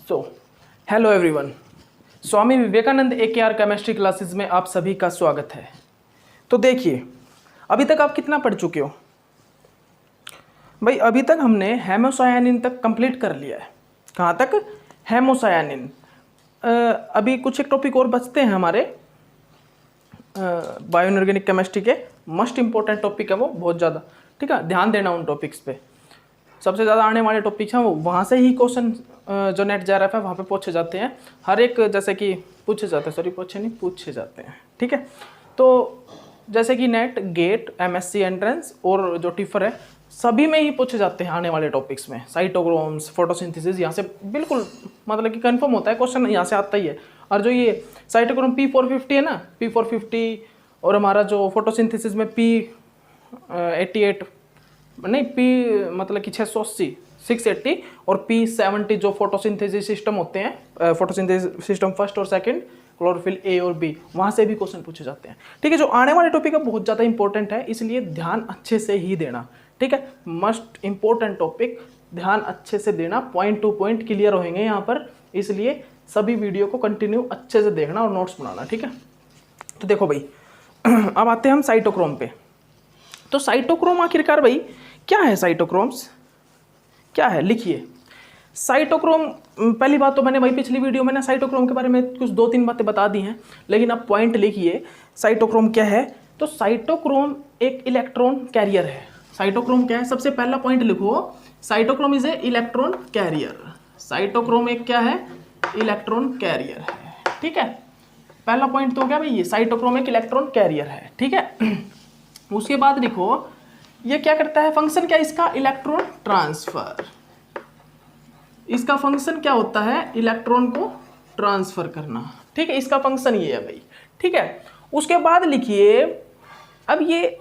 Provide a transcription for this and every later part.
So hello everyone, Swami Vivekananda AKR chemistry classes में आप सभी का स्वागत है। तो देखिए, अभी तक आप कितना पढ़ चुके हो भाई? अभी तक हमने हेमोसायानिन तक कंप्लीट कर लिया है। कहाँ तक? हेमोसायानिन। अभी कुछ एक टॉपिक और बचते हैं हमारे बायो इनऑर्गेनिक केमिस्ट्री के। मस्ट इंपॉर्टेंट टॉपिक है वो, बहुत ज़्यादा। ठीक है, ध्यान देना उन टॉपिक्स पे। सबसे ज़्यादा आने वाले टॉपिक्स हैं वो, वहाँ से ही क्वेश्चन जो नेट जा रहा है वहाँ पे पूछे जाते हैं। हर एक जैसे कि पूछे जाते हैं। ठीक है, तो जैसे कि नेट, गेट, MSc एंट्रेंस और जो टिफर है, सभी में ही पूछे जाते हैं आने वाले टॉपिक्स में। साइटोक्रोम्स, फोटोसिंथेसिस, यहाँ से बिल्कुल मतलब कि कंफर्म होता है क्वेश्चन, यहाँ से आता ही है। और जो ये साइटोक्रोम P450 है ना, P450, और हमारा जो फोटोसिंथेसिस में P88 नहीं, P मतलब कि 680 680 और P70 जो फोटोसिंथेसिस सिस्टम होते हैं, फोटोसिंथेसिस सिस्टम फर्स्ट और सेकंड, क्लोरोफिल A और B, वहाँ से भी क्वेश्चन पूछे जाते हैं। ठीक है, जो आने वाले टॉपिक है बहुत ज़्यादा इंपॉर्टेंट है, इसलिए ध्यान अच्छे से ही देना। ठीक है, मस्ट इंपॉर्टेंट टॉपिक, ध्यान अच्छे से देना, पॉइंट टू पॉइंट क्लियर होंगे यहाँ पर, इसलिए सभी वीडियो को कंटिन्यू अच्छे से देखना और नोट्स बनाना। ठीक है, तो देखो भाई, अब आते हैं हम साइटोक्रोम पे। तो साइटोक्रोम आखिरकार भाई क्या है? साइटोक्रोम्स क्या है, लिखिए। साइटोक्रोम, पहली बात तो मैंने भाई पिछली वीडियो में ना साइटोक्रोम के बारे में कुछ 2-3 बातें बता दी हैं, लेकिन अब पॉइंट लिखिए। साइटोक्रोम क्या है? तो साइटोक्रोम एक इलेक्ट्रॉन कैरियर है। साइटोक्रोम क्या है? सबसे पहला पॉइंट लिखो, cytochrome is a electron carrier. Cytochrome एक क्या है? इलेक्ट्रॉन कैरियर है। ठीक है, पहला पॉइंट तो हो गया भाई, ये साइटोक्रोम एक इलेक्ट्रॉन कैरियर है। ठीक है, उसके बाद लिखो, ये क्या करता है? फंक्शन क्या है इसका? Electron transfer. इसका फंक्शन क्या होता है? इलेक्ट्रॉन को ट्रांसफर करना। ठीक है, इसका फंक्शन ये है भाई। ठीक है, उसके बाद लिखिए, अब ये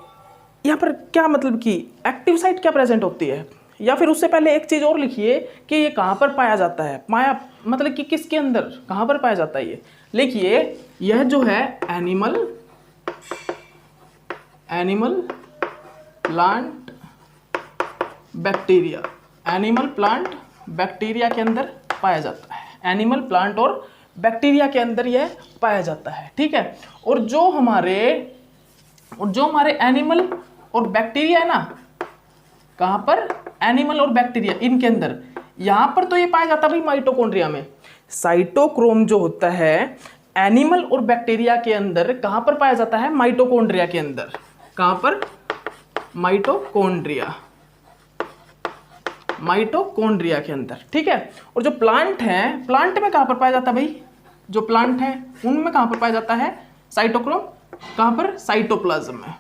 यहाँ पर क्या मतलब कि एक्टिव साइट क्या प्रेजेंट होती है, या फिर उससे पहले एक चीज और लिखिए कि ये कहाँ पर पाया जाता है। पाया मतलब कि किसके अंदर, कहाँ पर पाया जाता है ये लिखिए। यह जो है animal plant bacteria, animal plant bacteria के अंदर पाया जाता है। एनिमल प्लांट और बैक्टीरिया के अंदर यह पाया जाता है। ठीक है, और जो हमारे एनिमल और बैक्टीरिया है ना, कहां पर? एनिमल और बैक्टीरिया, इनके अंदर, यहां पर तो ये पाया जाता है भाई माइटोकॉन्ड्रिया में। साइटोक्रोम जो होता है एनिमल और बैक्टीरिया के अंदर कहां पर पाया जाता है? माइटोकॉन्ड्रिया के अंदर। कहां पर? माइटोकॉन्ड्रिया के अंदर। ठीक है, और जो प्लांट है, प्लांट में कहां पर पाया जाता है भाई? जो प्लांट है उनमें कहां पर पाया जाता है साइटोक्रोम? कहां पर? साइटोप्लाज्म में।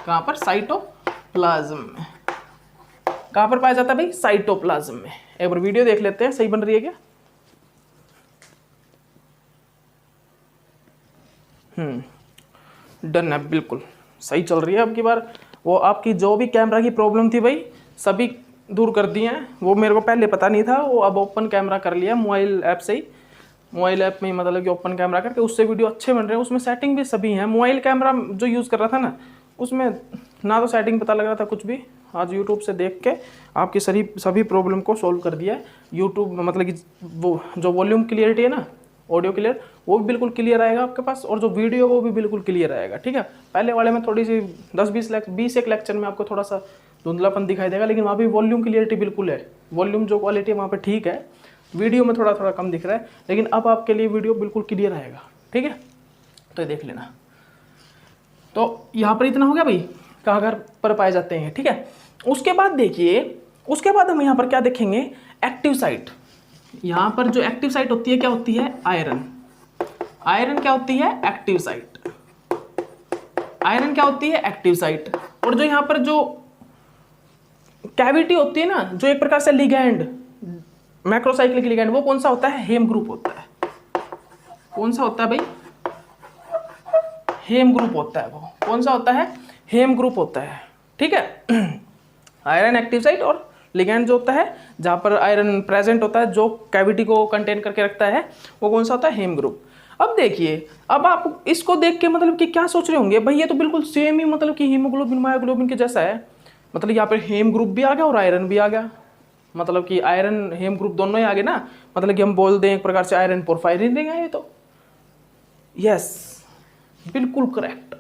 कहां पर? साइटोप्लाज्म में। कहां पर पाया जाता है भाई? साइटोप्लाज्म में। एक बार वीडियो देख लेते हैं, सही बन रही है क्या? डन है, बिल्कुल सही चल रही है। अब की बार वो आपकी जो भी कैमरा की प्रॉब्लम थी भाई, सभी दूर कर दिए हैं। वो मेरे को पहले पता नहीं था, वो अब ओपन कैमरा कर लिया मोबाइल ऐप से ही। मोबाइल ऐप में ही मतलब कि ओपन कैमरा करके उससे वीडियो अच्छे बन रहे हैं। उसमें सेटिंग भी सभी हैं। मोबाइल कैमरा जो यूज़ कर रहा था ना, उसमें ना तो सेटिंग पता लग रहा था कुछ भी। आज यूट्यूब से देख के आपकी सभी प्रॉब्लम को सोल्व कर दिया है यूट्यूब। मतलब कि वो जो वॉल्यूम क्लियरिटी है ना, ऑडियो क्लियर, वो भी बिल्कुल क्लियर आएगा आपके पास, और जो वीडियो वो भी बिल्कुल क्लियर आएगा। ठीक है, पहले वाले में थोड़ी सी 20 एक लेक्चर में आपको थोड़ा सा धुंधलापन दिखाई देगा, लेकिन वहाँ भी वॉल्यूम क्लियरिटी बिल्कुल है। वॉल्यूम जो क्वालिटी है वहाँ पे ठीक है, वीडियो में थोड़ा थोड़ा कम दिख रहा है, लेकिन अब आपके लिए वीडियो बिल्कुल क्लियर आएगा। ठीक है, तो ये देख लेना। तो यहाँ पर इतना हो गया भाई, कहाँ पर पाए जाते हैं। ठीक है, उसके बाद देखिए, उसके बाद हम यहाँ पर क्या देखेंगे? Active site. यहाँ पर जो एक्टिव साइट होती है क्या होती है? आयरन। आयरन क्या होती है? Active site. आयरन क्या होती है? Active site. और जो यहाँ पर जो कैविटी होती है ना, जो एक प्रकार से लिगैंड, मैक्रोसाइक्लिक लिगैंड, वो कौन सा होता है? हेम ग्रुप होता है। कौन सा होता है भाई? हेम ग्रुप होता है। वो कौन सा होता है? हेम ग्रुप होता है। ठीक है, आयरन एक्टिव साइट, और लिगैंड जो होता है जहाँ पर आयरन प्रेजेंट होता है, जो कैविटी को कंटेन करके रखता है, वो कौन सा होता है? हेम ग्रुप। अब देखिए, अब आप इसको देख के मतलब कि क्या सोच रहे होंगे भाई, ये तो बिल्कुल सेम ही मतलब कि हीमोग्लोबिन मायोग्लोबिन के जैसा है। मतलब यहाँ पर हेम ग्रुप भी आ गया और आयरन भी आ गया। मतलब कि आयरन हेम ग्रुप दोनों ही आ गए ना, मतलब कि हम बोल दें एक प्रकार से आयरन पोरफायरिन रिंग है ये तो। यस, बिल्कुल करेक्ट,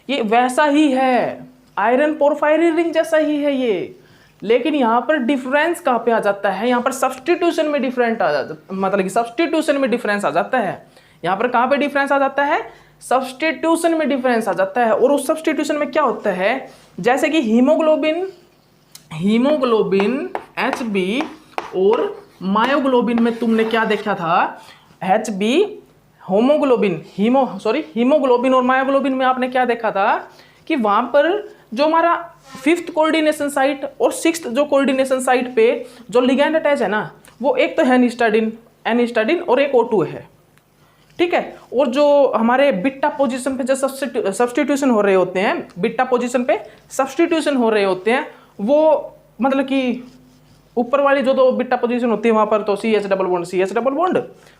ये वैसा ही है, आयरन पोरफायरिन रिंग जैसा ही है ये। लेकिन यहाँ पर डिफरेंस कहाँ पे आ जाता है, यहाँ पर सब्सटीट्यूशन में डिफरेंट आ जाता, मतलब कि सब्सटीट्यूशन में डिफरेंस आ जाता है। यहाँ पर कहाँ पे डिफरेंस आ जाता है, सब्सटीट्यूशन में डिफरेंस आ जाता है। और उस सब्सटीट्यूशन में क्या होता है, जैसे कि हीमोग्लोबिन HB और मायोग्लोबिन में तुमने क्या देखा था, HB हीमोग्लोबिन और मायोग्लोबिन में आपने क्या देखा था कि वहां पर जो हमारा 5th कोऑर्डिनेशन साइट और 6th जो कोऑर्डिनेशन साइट पे जो लिगैंड अटैच है ना, वो एक तो है एनिस्टाडिन और एक O2 है, ठीक है। और जो हमारे बिट्टा पोजीशन पे जो सब्सटीट्यूशन हो रहे होते हैं, बिट्टा पोजीशन पे सब्सटीट्यूशन हो रहे होते हैं, वो मतलब कि ऊपर वाली जो दो बिट्टा पोजीशन होती है वहां पर तो CH डबल बॉन्ड,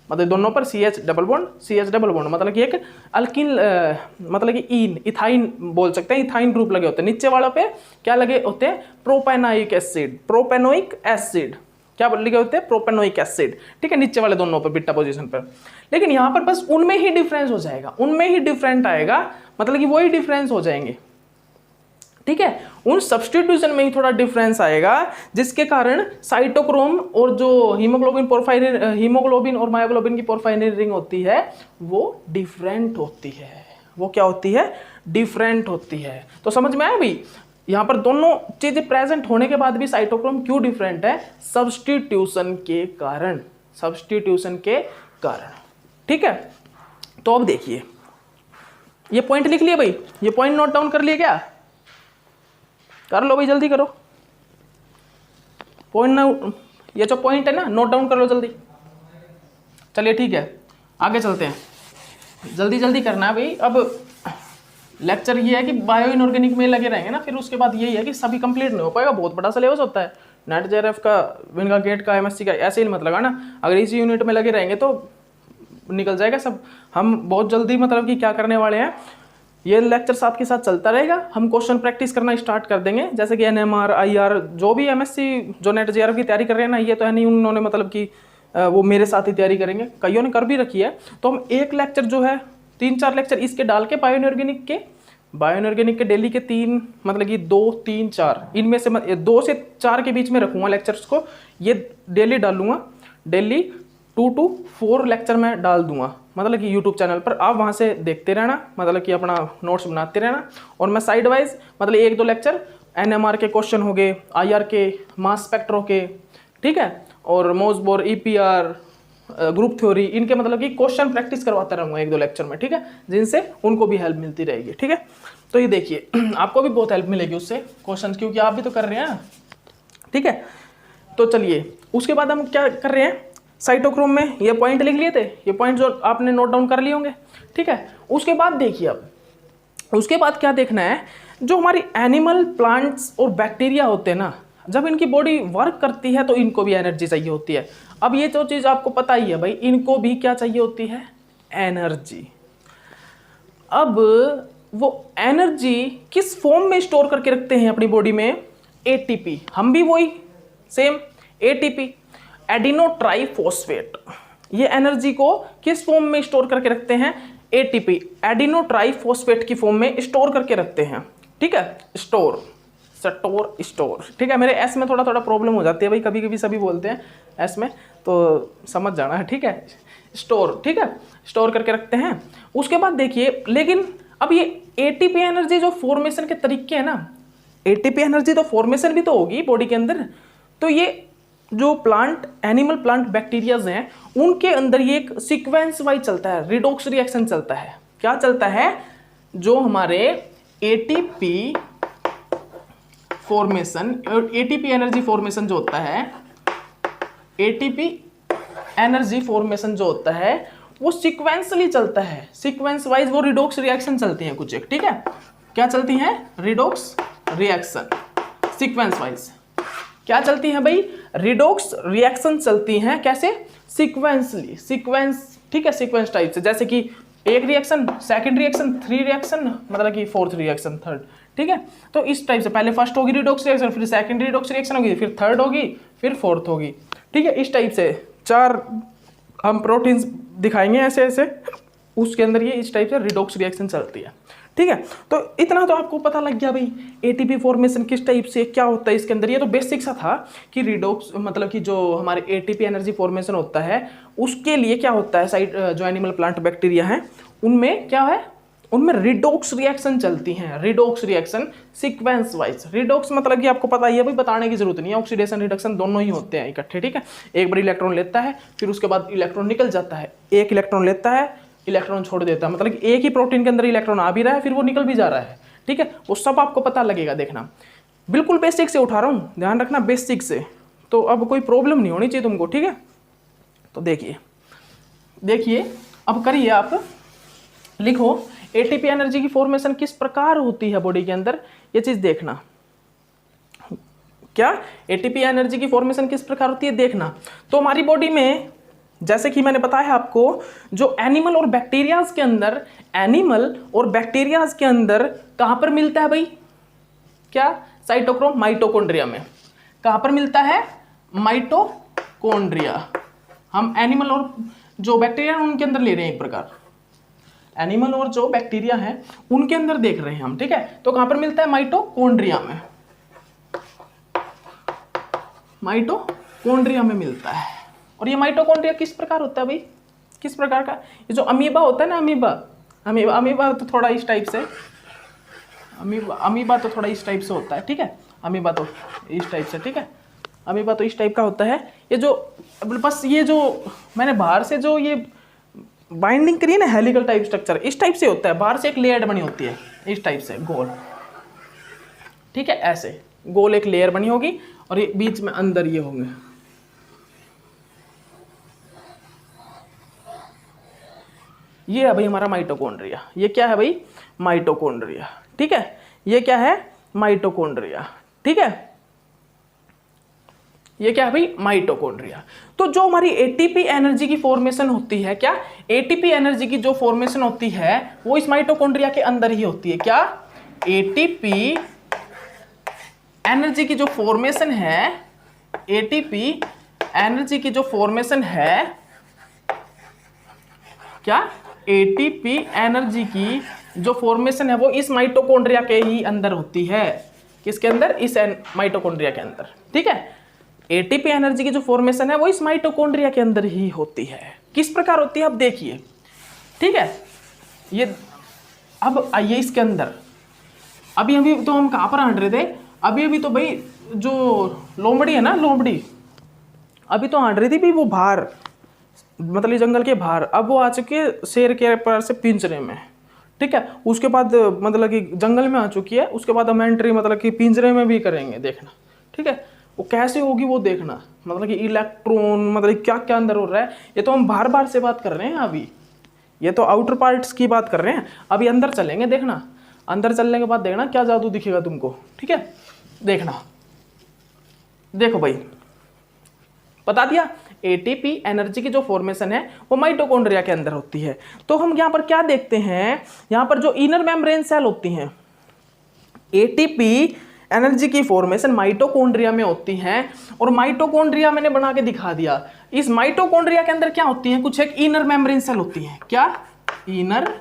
मतलब दोनों पर CH डबल बॉन्ड, मतलब कि एक अल्किल मतलब कि इथाइन बोल सकते हैं, इथाइन ग्रुप लगे होते हैं। नीचे वालों पे क्या लगे होते हैं, प्रोपेनोइक एसिड, क्या लगे होते हैं, प्रोपेनोइक एसिड, ठीक है, नीचे वाले दोनों पर बिट्टा पोजीशन पर। लेकिन यहाँ पर बस उनमें ही डिफरेंस हो जाएगा, उनमें ही डिफरेंट आएगा, मतलब कि वही डिफरेंस हो जाएंगे, ठीक है। उन सब्सटीट्यूशन में ही थोड़ा डिफरेंस आएगा, जिसके कारण साइटोक्रोम और जो हीमोग्लोबिन और मायोग्लोबिन की पोरफायरिन रिंग होती है वो डिफरेंट होती है। वो क्या होती है, डिफरेंट होती है। तो समझ में आया भाई, यहाँ पर दोनों चीजें प्रेजेंट होने के बाद भी साइटोक्रोम क्यों डिफरेंट है, सब्सटीट्यूशन के कारण, ठीक है। तो अब देखिए, ये पॉइंट लिख लिए भाई, ये पॉइंट नोट डाउन कर लिए क्या, कर लो भाई, जल्दी करो पॉइंट ना, ये जो पॉइंट है ना नोट डाउन कर लो जल्दी। चलिए ठीक है, आगे चलते हैं, जल्दी करना है भाई। अब लेक्चर ये है कि बायो इनऑर्गेनिक में लगे रहेंगे ना, फिर उसके बाद यही है कि सभी कंप्लीट नहीं हो पाएगा, बहुत बड़ा सिलेबस होता है। नेट JRF का, विनगा गेट का, MSc का, ऐसे ही मत लगाना, अगर इसी यूनिट में लगे रहेंगे तो निकल जाएगा सब। हम बहुत जल्दी मतलब कि क्या करने वाले हैं, ये लेक्चर साथ के साथ चलता रहेगा, हम क्वेश्चन प्रैक्टिस करना स्टार्ट कर देंगे, जैसे कि NMR IR जो भी MSc जो नेट JRF की तैयारी कर रहे हैं ना, ये तो है नहीं उन्होंने मतलब कि वो मेरे साथ ही तैयारी करेंगे, कईयों ने कर भी रखी है। तो हम एक लेक्चर जो है 3-4 लेक्चर इसके डाल के बायो इनऑर्गेनिक के डेली के 3 मतलब कि 2, 3, 4 इनमें से 2 से 4 के बीच में रखूँगा लेक्चर्स को, ये डेली डालूंगा, डेली 2 to 4 लेक्चर में डाल दूंगा, मतलब कि यूट्यूब चैनल पर आप वहाँ से देखते रहना, मतलब कि अपना नोट्स बनाते रहना। और मैं साइड वाइज मतलब 1-2 लेक्चर NMR के क्वेश्चन हो गए, IR के, मास स्पेक्ट्रो के, ठीक है, और मोसबोर, EPR, ग्रुप थ्योरी, इनके मतलब कि क्वेश्चन प्रैक्टिस करवाता रहूँगा 1-2 लेक्चर में, ठीक है, जिनसे उनको भी हेल्प मिलती रहेगी, ठीक है। तो ये देखिए आपको भी बहुत हेल्प मिलेगी उससे क्वेश्चन, क्योंकि आप भी तो कर रहे हैं, ठीक है। तो चलिए उसके बाद हम क्या कर रहे हैं, साइटोक्रोम में ये पॉइंट लिख लिए थे, ये पॉइंट जो आपने नोट डाउन कर लिए होंगे, ठीक है। उसके बाद देखिए, अब उसके बाद क्या देखना है, जो हमारी एनिमल, प्लांट्स और बैक्टीरिया होते हैं ना, जब इनकी बॉडी वर्क करती है तो इनको भी एनर्जी चाहिए होती है। अब ये जो चीज़ आपको पता ही है भाई, इनको भी क्या चाहिए होती है, एनर्जी। अब वो एनर्जी किस फॉर्म में स्टोर करके रखते हैं अपनी बॉडी में, ATP, हम भी वही सेम ATP, एडिनो ट्राइफॉस्फेट, ये एनर्जी को किस फॉर्म में स्टोर करके रखते हैं, ATP, एडिनो ट्राइफॉस्फेट की फॉर्म में स्टोर करके रखते हैं, ठीक है। स्टोर, ठीक है। मेरे एस में थोड़ा प्रॉब्लम हो जाती है भाई, कभी कभी सभी बोलते हैं एस में, तो समझ जाना है, ठीक है। स्टोर, ठीक है, स्टोर करके रखते हैं। उसके बाद देखिए, लेकिन अब ये ATP एनर्जी जो फॉर्मेशन के तरीके हैं ना, ATP एनर्जी तो फॉर्मेशन भी तो होगी बॉडी के अंदर, तो ये जो प्लांट, एनिमल, प्लांट, बैक्टीरियाज हैं, उनके अंदर ये एक सीक्वेंस वाइज चलता है, रिडॉक्स रिएक्शन चलता है। क्या चलता है, जो हमारे ATP formation, ATP energy formation जो होता है, ATP एनर्जी फॉर्मेशन जो होता है वो सीक्वेंसली चलता है, सीक्वेंस वाइज वो रिडॉक्स रिएक्शन चलती हैं कुछ एक, ठीक है। क्या चलती हैं, रिडॉक्स रिएक्शन, सीक्वेंस वाइज क्या चलती हैं भाई, रिडॉक्स रिएक्शन चलती हैं, कैसे, सीक्वेंसली, सीक्वेंस, ठीक है, सीक्वेंस टाइप से, जैसे कि एक रिएक्शन, सेकंड रिएक्शन, 3 रिएक्शन, मतलब कि 4th रिएक्शन, 3rd, ठीक है। तो इस टाइप से पहले फर्स्ट होगी रिडॉक्स रिएक्शन, फिर सेकंड रिडॉक्स रिएक्शन होगी, फिर 3rd होगी, फिर फोर्थ होगी। ठीक है, इस टाइप से 4 हम प्रोटीन्स दिखाएंगे ऐसे ऐसे, उसके अंदर ये इस टाइप से रिडॉक्स रिएक्शन चलती है। ठीक है, तो इतना तो आपको पता लग गया भाई एटीपी फॉर्मेशन किस टाइप से क्या होता है इसके अंदर। ये तो बेसिक सा था कि रिडॉक्स मतलब कि जो हमारे एटीपी एनर्जी फॉर्मेशन होता है उसके लिए क्या होता है, साइड जो एनिमल प्लांट बैक्टीरिया हैं उनमें क्या है, उनमें रिडॉक्स रिएक्शन चलती हैं। Redox reaction sequence wise, redox मतलब कि आपको पता ही है भाई, बताने की जरूरत नहीं है, ऑक्सीडेशन रिडक्शन दोनों ही होते हैं इकट्ठे। ठीक है, एक बार इलेक्ट्रॉन लेता है फिर उसके बाद इलेक्ट्रॉन निकल जाता है, एक इलेक्ट्रॉन लेता है इलेक्ट्रॉन छोड़ देता है, मतलब कि एक ही प्रोटीन के अंदर इलेक्ट्रॉन आ भी रहा है फिर वो निकल भी जा रहा है। ठीक है, वो सब आपको पता लगेगा, देखना बिल्कुल बेसिक से उठा रहा हूँ, ध्यान रखना बेसिक से, तो अब कोई प्रॉब्लम नहीं होनी चाहिए तुमको। ठीक है, तो देखिए अब करिए, आप लिखो एटीपी एनर्जी की फॉर्मेशन किस प्रकार होती है बॉडी के अंदर, ये चीज देखना। क्या एटीपी एनर्जी की फॉर्मेशन किस प्रकार होती है देखना। तो हमारी बॉडी में जैसे कि मैंने बताया आपको, जो एनिमल और बैक्टीरियाज के अंदर, एनिमल और बैक्टीरियाज के अंदर कहां पर मिलता है भाई, क्या साइटोक्रोम, माइटोकॉन्ड्रिया में। कहां पर मिलता है, माइटोकॉन्ड्रिया। हम एनिमल और जो बैक्टीरिया उनके अंदर ले रहे हैं, एक प्रकार एनिमल और जो बैक्टीरिया हैं उनके अंदर देख रहे हैं हम। ठीक है, तो कहां पर मिलता है, माइटोकॉन्ड्रिया में, माइटोकॉन्ड्रिया में मिलता है। और ये माइटोकॉन्ड्रिया किस प्रकार होता है भाई, किस प्रकार का, ये जो अमीबा होता है ना, अमीबा तो थोड़ा इस टाइप से, अमीबा तो थोड़ा इस टाइप से होता है। ठीक है, अमीबा तो इस टाइप से, ठीक है, अमीबा तो इस टाइप का होता है। ये जो बस ये जो मैंने बाहर से जो ये बाइंडिंग करी है ना, हेलिकल टाइप स्ट्रक्चर, इस टाइप से होता है, बाहर से एक लेयर बनी होती है इस टाइप से गोल। ठीक है, ऐसे गोल एक लेयर बनी होगी और ये बीच में अंदर ये होंगे। ये है भाई हमारा माइटोकॉन्ड्रिया। ये क्या है भाई, माइटोकॉन्ड्रिया। ठीक है, ये क्या है, माइटोकॉन्ड्रिया। ठीक है, ये क्या है भाई, माइटोकॉन्ड्रिया। तो जो हमारी एटीपी एनर्जी की फॉर्मेशन होती है, क्या एटीपी एनर्जी की जो फॉर्मेशन होती है वो इस माइटोकॉन्ड्रिया के अंदर ही होती है। क्या एटीपी एनर्जी की जो फॉर्मेशन है, एटीपी एनर्जी की जो फॉर्मेशन है, क्या एटीपी एनर्जी की जो फॉर्मेशन है वो इस माइटोकॉन्ड्रिया के ही अंदर होती है। किसके अंदर, इस माइटोकॉन्ड्रिया के अंदर। ठीक है, एटीपी एनर्जी की जो फॉर्मेशन है वो इस माइटोकॉन्ड्रिया के अंदर ही होती है। किस प्रकार होती है अब देखिए। ठीक है, ये अब आइए इसके अंदर, अभी तो हम कहां पर हट रहे थे, अभी तो भाई जो लोमड़ी है ना, लोमड़ी अभी तो हट रही थी भाई वो बाहर, मतलब जंगल के बाहर। अब वो आ चुकी है शेर के पैर से पिंजरे में। ठीक है, उसके बाद मतलब कि जंगल में आ चुकी है, उसके बाद हम एंट्री मतलब कि पिंजरे में भी करेंगे, देखना। ठीक है, वो कैसे होगी वो देखना, मतलब कि इलेक्ट्रॉन मतलब क्या क्या अंदर हो रहा है। ये तो हम बार बार से बात कर रहे हैं, अभी ये तो आउटर पार्ट्स की बात कर रहे हैं, अभी अंदर चलेंगे, देखना। अंदर चलने के बाद देखना क्या जादू दिखेगा तुमको। ठीक है, देखना, देखो भाई बता दिया एटीपी एनर्जी की जो फॉर्मेशन है वो माइटोकॉन्ड्रिया के अंदर होती है। तो हम यहाँ पर क्या देखते हैं, यहाँ पर जो इनर मेम्ब्रेन सेल होती हैं, एटीपी एनर्जी की फॉर्मेशन माइटोकॉन्ड्रिया में होती है। और माइटोकॉन्ड्रिया मैंने बना के दिखा दिया। इस माइटोकॉन्ड्रिया के अंदर क्या होती है, कुछ एक इनर मेम्ब्रेन सेल होती है। क्या इनर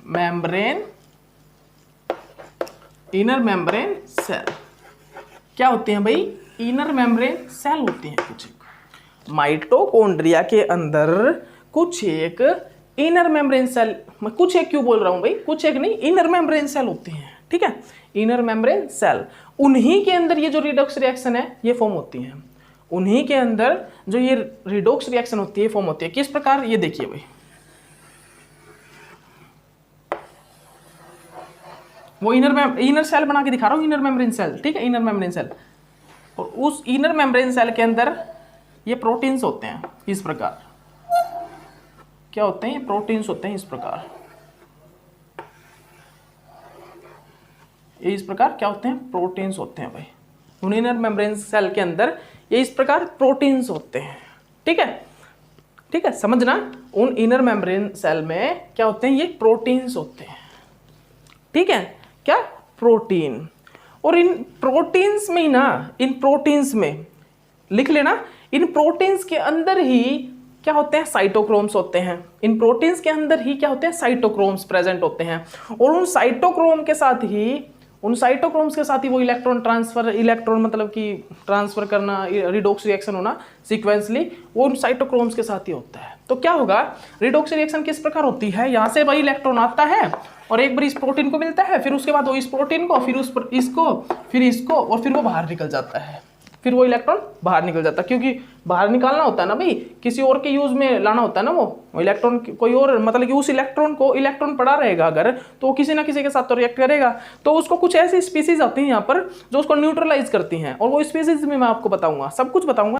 मेम्ब्रेन सेल क्या होती हैं भाई, इनर मेम्ब्रेन सेल होती हैं कुछ एक। माइटोकॉन्ड्रिया के अंदर कुछ एक इनर मेम्ब्रेन सेल, मैं कुछ एक क्यों बोल रहा हूं भाई, कुछ एक नहीं, इनर मेम्ब्रेन सेल होती हैं। ठीक है, इनर मेम्ब्रेन सेल, उन्हीं के अंदर ये जो रिडॉक्स रिएक्शन है ये फॉर्म होती है। उन्हीं के अंदर जो ये रिडॉक्स रिएक्शन होती है फॉर्म होती है। किस प्रकार, ये देखिए भाई, वो इनर सेल बना के दिखा रहा हूं, इनर मेम्ब्रेन सेल। ठीक है, इनर मेम्ब्रेन सेल, और उस इनर मेम्ब्रेन सेल के अंदर ये प्रोटीन्स होते हैं इस प्रकार। क्या होते हैं, ये प्रोटीन्स होते हैं इस प्रकार। ये इस प्रकार क्या होते हैं, प्रोटीन्स होते हैं भाई। उन इनर मेम्ब्रेन सेल के अंदर ये इस प्रकार प्रोटीन्स होते हैं। ठीक है, ठीक है, समझना, उन इनर मेम्ब्रेन सेल में क्या होते हैं, ये प्रोटीन्स होते हैं। ठीक है, क्या प्रोटीन। और इन प्रोटीन्स में ही ना, इन प्रोटीन्स में लिख लेना, इन प्रोटीन्स के अंदर ही क्या होते हैं, साइटोक्रोम्स होते हैं। इन प्रोटीन्स के अंदर ही क्या होते हैं, साइटोक्रोम्स प्रेजेंट होते हैं। और उन साइटोक्रोम्स के साथ ही वो इलेक्ट्रॉन ट्रांसफर, इलेक्ट्रॉन मतलब कि ट्रांसफर करना, रिडॉक्स रिएक्शन होना सीक्वेंसली, वो उन साइटोक्रोम्स के साथ ही होता है। तो क्या होगा, रिडॉक्स रिएक्शन किस प्रकार होती है, यहाँ से वही इलेक्ट्रॉन आता है और एक बार इस प्रोटीन को मिलता है, फिर उसके बाद वो इस प्रोटीन को, फिर इसको, फिर इसको, और फिर वो बाहर निकल जाता है, फिर वो इलेक्ट्रॉन बाहर निकल जाता है। क्योंकि बाहर निकालना होता है ना भाई, किसी और के यूज में लाना होता है ना, वो इलेक्ट्रॉन कोई और, मतलब कि उस इलेक्ट्रॉन को, इलेक्ट्रॉन पड़ा रहेगा अगर, तो वो किसी ना किसी के साथ तो रिएक्ट करेगा। तो उसको कुछ ऐसी स्पीसीज आती हैं यहाँ पर जो उसको न्यूट्रलाइज करती हैं, और वो स्पीसीज में मैं आपको बताऊंगा, सब कुछ बताऊंगा।